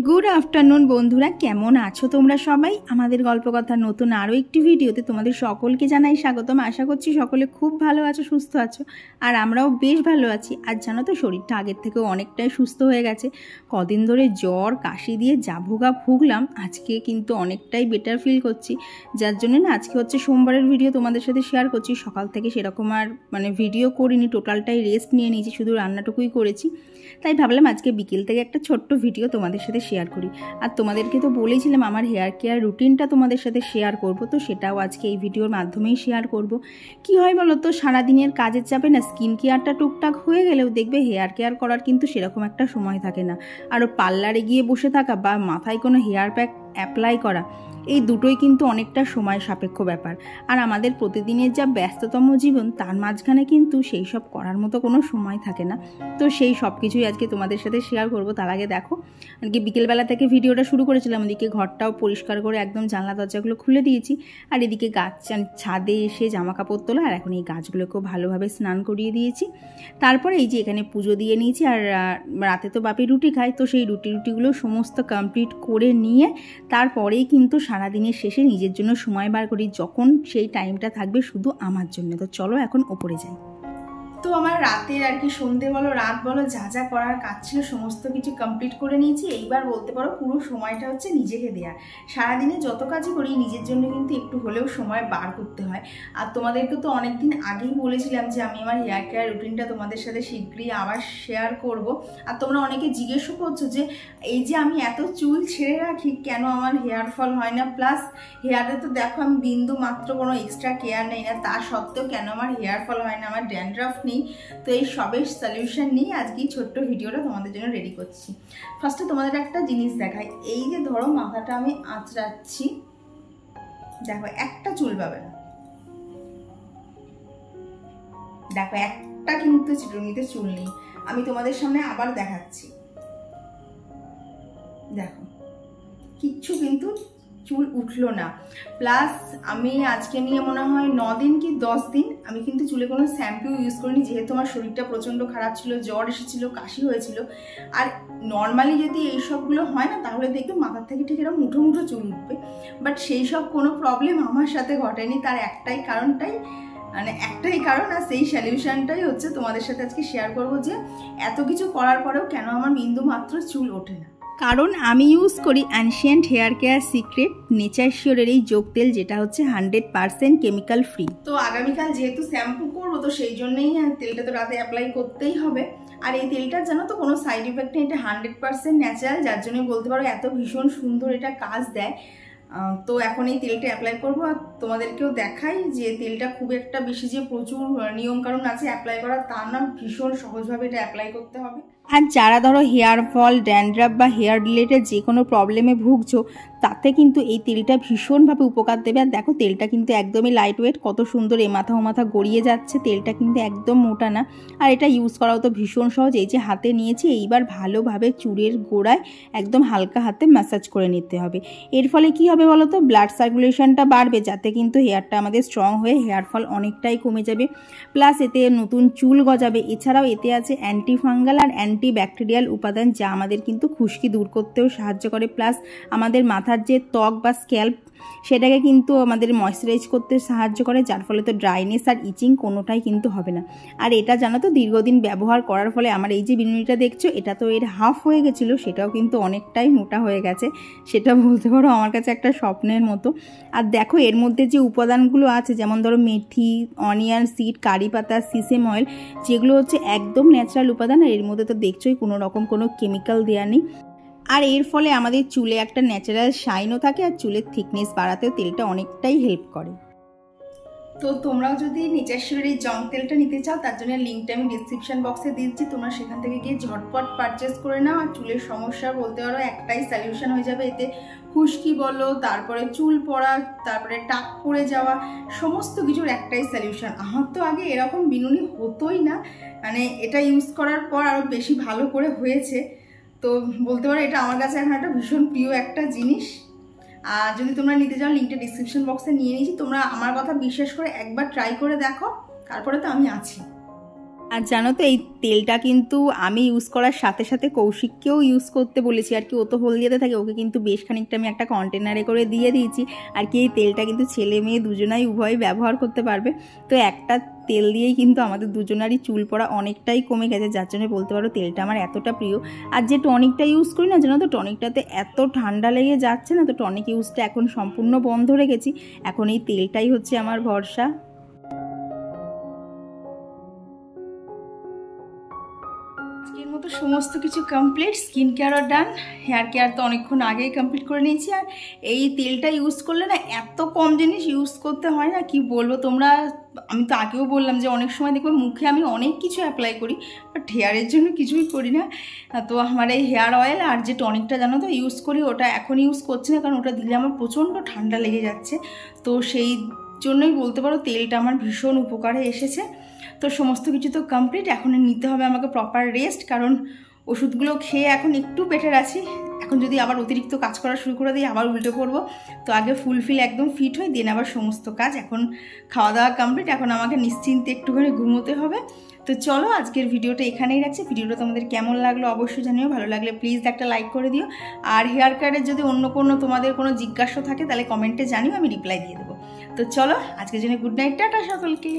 Good afternoon বন্ধুরা, কেমন আছো তোমরা সবাই? আমাদের গল্প কথা নতুন আরও একটি ভিডিওতে তোমাদের সকলকে জানাই স্বাগতম। আশা করছি সকলে খুব ভালো আছো, সুস্থ আছো, আর আমরাও বেশ ভালো আছি। আর জানো তো, শরীরটা আগের থেকেও অনেকটাই সুস্থ হয়ে গেছে। কদিন ধরে জ্বর কাশি দিয়ে যা ভুগলাম, আজকে কিন্তু অনেকটাই বেটার ফিল করছি। যার জন্য না আজকে হচ্ছে সোমবারের ভিডিও তোমাদের সাথে শেয়ার করছি। সকাল থেকে সেরকম আর ভিডিও করিনি, টোটালটাই রেস্ট নিয়ে নিয়েছি, শুধু রান্নাটুকুই করেছি। তাই ভাবলাম আজকে বিকেল থেকে একটা ছোট্ট ভিডিও তোমাদের সাথে শেয়ার করি। আর তোমাদেরকে তো বলেছিলাম আমার হেয়ার কেয়ার রুটিনটা তোমাদের সাথে শেয়ার করব, তো সেটাও আজকে এই ভিডিওর মাধ্যমেই শেয়ার করব। কি হয় বলো তো, সারাদিনের কাজের চাপে না স্কিন কেয়ারটা টুকটাক হয়ে গেলেও দেখবে হেয়ার কেয়ার করার কিন্তু সেরকম একটা সময় থাকে না। আরও পার্লারে গিয়ে বসে থাকা বা মাথায় কোনো হেয়ার প্যাক অ্যাপ্লাই করা, এই দুটোই কিন্তু অনেকটা সময় সাপেক্ষ ব্যাপার। আর আমাদের প্রতিদিনের যা ব্যস্ততম জীবন, তার মাঝখানে কিন্তু সেই সব করার মতো কোনো সময় থাকে না। তো সেই সব কিছুই আজকে তোমাদের সাথে শেয়ার করব। তার আগে দেখো, আজকে বিকেলবেলা থেকে ভিডিওটা শুরু করেছিলাম। এদিকে ঘরটাও পরিষ্কার করে একদম জানলা দরজাগুলো খুলে দিয়েছি, আর এদিকে ছাদে এসে জামা কাপড় তোলা, আর এখন এই গাছগুলোকেও ভালোভাবে স্নান করিয়ে দিয়েছি। তারপরে এই যে এখানে পুজো দিয়ে নিয়েছি। আর রাতে তো বাপি রুটি খায়, তো সেই রুটিগুলো সমস্ত কমপ্লিট করে নিয়ে তারপরেই কিন্তু সারাদিনের শেষে নিজের জন্য সময় বার করি, যখন সেই টাইমটা থাকবে শুধু আমার জন্য। তো চলো এখন ওপরে যাই। তো আমার রাতের আর কি সন্ধে বলো রাত বলো যা যা করার কাজ ছিল সমস্ত কিছু কমপ্লিট করে নিয়েছি। এইবার বলতে পারো পুরো সময়টা হচ্ছে নিজেকে দেওয়া। সারাদিনে যত কাজই করি নিজের জন্য কিন্তু একটু হলেও সময় বার করতে হয়। আর তোমাদেরকে তো অনেকদিন আগেই বলেছিলাম যে আমি আমার হেয়ার কেয়ার রুটিনটা তোমাদের সাথে শীঘ্রই আবার শেয়ার করব। আর তোমরা অনেকে জিজ্ঞেসও করছো যে এই যে আমি এত চুল ছেড়ে রাখি, কেন আমার হেয়ার ফল হয় না? প্লাস হেয়ারে তো দেখো আমি বিন্দু মাত্র কোনো এক্সট্রা কেয়ার নেই না, তা সত্ত্বেও কেন আমার হেয়ার ফল হয় না, আমার ড্যান্ড্রাফ নেই? তো এই সবের সলিউশন নিয়ে আজকে ছোট্ট ভিডিওটা তোমাদের জন্য রেডি করছি। ফার্স্টে তোমাদের একটা জিনিস দেখাই। এই যে ধরো মাথাটা আমি আঁচড়াচ্ছি, দেখো একটা চুল পাবে না, দেখো একটা কিন্তু চিরুনিতে চুল নেই। আমি তোমাদের সামনে আবার দেখাচ্ছি, দেখো কিচ্ছু কিন্তু চুল উঠলো না। প্লাস আমি আজকে নিয়ে মনে হয় 9 দিন কি 10 দিন আমি কিন্তু চুলে কোনো শ্যাম্পু ইউজ করিনি, যেহেতু আমার শরীরটা প্রচণ্ড খারাপ ছিল, জ্বর এসেছিল, কাশি হয়েছিল। আর নর্মালি যদি এইসবগুলো হয় না, তাহলে দেখবে মাথার থেকে ঠিক এরকম মুঠো মুঠো চুল উঠবে। বাট সেই সব কোনো প্রবলেম আমার সাথে ঘটেনি। তার একটাই কারণ, আর সেই সলিউশনটাই হচ্ছে তোমাদের সাথে আজকে শেয়ার করব, যে এত কিছু করার পরেও কেন আমার বিন্দু মাত্র চুল ওঠে না। কারণ আমি ইউজ করি ancient hair care secret nature শিওরের এই যোগ তেল, যেটা হচ্ছে 100% কেমিক্যাল ফ্রি। তো আগামীকাল যেহেতু শ্যাম্পু করবো, তো সেই জন্যই তেলটা তো রাতে অ্যাপ্লাই করতেই হবে। আর এই তেলটার জানো তো কোনো সাইড ইফেক্ট নেই, এটা 100% ন্যাচারাল, যার জন্য বলতে পারো এত ভীষণ সুন্দর এটা কাজ দেয়। তো এখন এই তেলটা অ্যাপ্লাই করবো। আর তোমাদেরকেও দেখাই যে তেলটা খুব একটা বেশি যে প্রচুর নিয়মকানুন আছে অ্যাপ্লাই করার, তা না, ভীষণ সহজভাবে এটা অ্যাপ্লাই করতে হবে। আর যারা ধরো হেয়ার ফল, ড্যান্ড্রাফ বা হেয়ার রিলেটেড যে কোনো প্রবলেমে ভুগছো, তাতে কিন্তু এই তেলটা ভীষণভাবে উপকার দেবে। আর দেখো তেলটা কিন্তু একদমই লাইট ওয়েট, কত সুন্দর এ মাথা ও মাথা গড়িয়ে যাচ্ছে। তেলটা কিন্তু একদম মোটা না, আর এটা ইউজ করাও তো ভীষণ সহজ। এই যে হাতে নিয়েছি, এইবার ভালোভাবে চুলের গোড়ায় একদম হালকা হাতে ম্যাসাজ করে নিতে হবে। এর ফলে কি হবে বলো তো, ব্লাড সার্কুলেশনটা বাড়বে, যাতে কিন্তু হেয়ারটা আমাদের স্ট্রং হয়ে হেয়ার ফল অনেকটাই কমে যাবে। প্লাস এতে নতুন চুল গজাবে। এছাড়াও এতে আছে অ্যান্টি ফাঙ্গাল আর অ্যান্টি ব্যাকটেরিয়াল উপাদান, যা আমাদের কিন্তু খুশকি দূর করতেও সাহায্য করে। প্লাস আমাদের মাথার যে ত্বক বা স্ক্যাল্প, সেটাকে কিন্তু আমাদের ময়শ্চারাইজ করতে সাহায্য করে, যার ফলে তো ড্রাইনেস আর ইচিং কোনোটাই কিন্তু হবে না। আর এটা জানো তো, দীর্ঘদিন ব্যবহার করার ফলে আমার এই যে বিনুনিটা দেখছো, এটা তো এর হাফ হয়ে গেছিলো, সেটাও কিন্তু অনেকটাই মোটা হয়ে গেছে। সেটা বলতে পারো আমার কাছে একটা স্বপ্নের মতো। আর দেখো এর মধ্যে যে উপাদানগুলো আছে, যেমন ধরো মেথি, অনিয়ন সিড, কারি পাতা, সিসেম অয়েল, যেগুলো হচ্ছে একদম ন্যাচারাল উপাদান। আর এর মধ্যে তো দেখছোই কোনো রকম কোনো কেমিক্যাল দেওয়া নেই। আর এর ফলে আমাদের চুলে একটা ন্যাচারাল শাইনও থাকে, আর চুলের থিকনেস বাড়াতেও তেলটা অনেকটাই হেল্প করে। তো তোমরাও যদি নেচার শিওরের এই জং তেলটা নিতে চাও, তার জন্য লিঙ্কটা আমি ডিসক্রিপশন বক্সে দিচ্ছি, তোমরা সেখান থেকে গিয়ে ঝটপট পারচেস করে নাও। আর চুলের সমস্যা বলতে পারো একটাই সলিউশন হয়ে যাবে। এতে খুশকি বলো, তারপরে চুল পড়া, তারপরে টাক পড়ে যাওয়া, সমস্ত কিছুর একটাই সলিউশন। আমার তো আগে এরকম বিনুনি হতোই না, এটা ইউজ করার পর আরও বেশি ভালো করে হয়েছে। তো বলতে পারো এটা আমার কাছে এখন একটা ভীষণ প্রিয় একটা জিনিস। আর যদি তোমরা নিতে চাও, লিঙ্কটা ডিসক্রিপশন বক্সে নিয়ে নিয়েছি। তোমরা আমার কথা বিশ্বাস করে একবার ট্রাই করে দেখো, তারপরে তো আমি আছি। আর জানো তো এই তেলটা কিন্তু আমি ইউজ করার সাথে সাথে কৌশিককেও ইউজ করতে বলেছি আর কি। ও তো হলদিয়াতে থাকে, ওকে কিন্তু বেশ খানিকটা আমি একটা কন্টেনারে করে দিয়ে দিয়েছি আর কি। এই তেলটা কিন্তু ছেলে মেয়ে দুজনাই উভয়ই ব্যবহার করতে পারবে। তো একটা তেল দিয়েই কিন্তু আমাদের দুজনারই চুল পড়া অনেকটাই কমে গেছে, যার জন্য বলতে পারো তেলটা আমার এতটা প্রিয়। আর যে টনিকটা ইউজ করি না, জানো তো টনিকটাতে এত ঠান্ডা লেগে যাচ্ছে না, তো টনিক ইউজটা এখন সম্পূর্ণ বন্ধ রেখেছি। এখন এই তেলটাই হচ্ছে আমার ভরসা। আজকের মতো সমস্ত কিছু কমপ্লিট, স্কিন কেয়ারও ডান, হেয়ার কেয়ার তো অনেকক্ষণ আগেই কমপ্লিট করে নিয়েছি। আর এই তেলটা ইউজ করলে না এত কম জিনিস ইউজ করতে হয় না, কি বলবো তোমরা। আমি তো আগেও বললাম যে অনেক সময় দেখবো মুখে আমি অনেক কিছু অ্যাপ্লাই করি, বাট হেয়ারের জন্য কিছুই করি না। তো আমার এই হেয়ার অয়েল আর যে টনিকটা জানো তো ইউজ করি, ওটা এখন ইউজ করছি না, কারণ ওটা দিলে আমার প্রচণ্ড ঠান্ডা লেগে যাচ্ছে। তো সেই জন্যই বলতে পারো তেলটা আমার ভীষণ উপকারে এসেছে। তো সমস্ত কিছু তো কমপ্লিট, এখন নিতে হবে আমাকে প্রপার রেস্ট, কারণ ওষুধগুলো খেয়ে এখন একটু বেটার আছি। এখন যদি আবার অতিরিক্ত কাজ করা শুরু করে দিই আবার উল্টে পড়বো। তো আগে ফুলফিল একদম ফিট হয়ে দেন আবার সমস্ত কাজ। এখন খাওয়া দাওয়া কমপ্লিট, এখন আমাকে নিশ্চিন্তে একটুখানি ঘুমোতে হবে। তো চলো আজকের ভিডিওটা এখানেই রাখছি। ভিডিওটা তোমাদের কেমন লাগলো অবশ্যই জানিও, ভালো লাগলে প্লিজ একটা লাইক করে দিও। আর হেয়ার কেয়ারের যদি অন্য কোনো তোমাদের কোনো জিজ্ঞাসা থাকে তাহলে কমেন্টে জানিও, আমি রিপ্লাই দিয়ে দেবো। তো চলো আজকের জন্য গুড নাইট, টাটা সকলকে।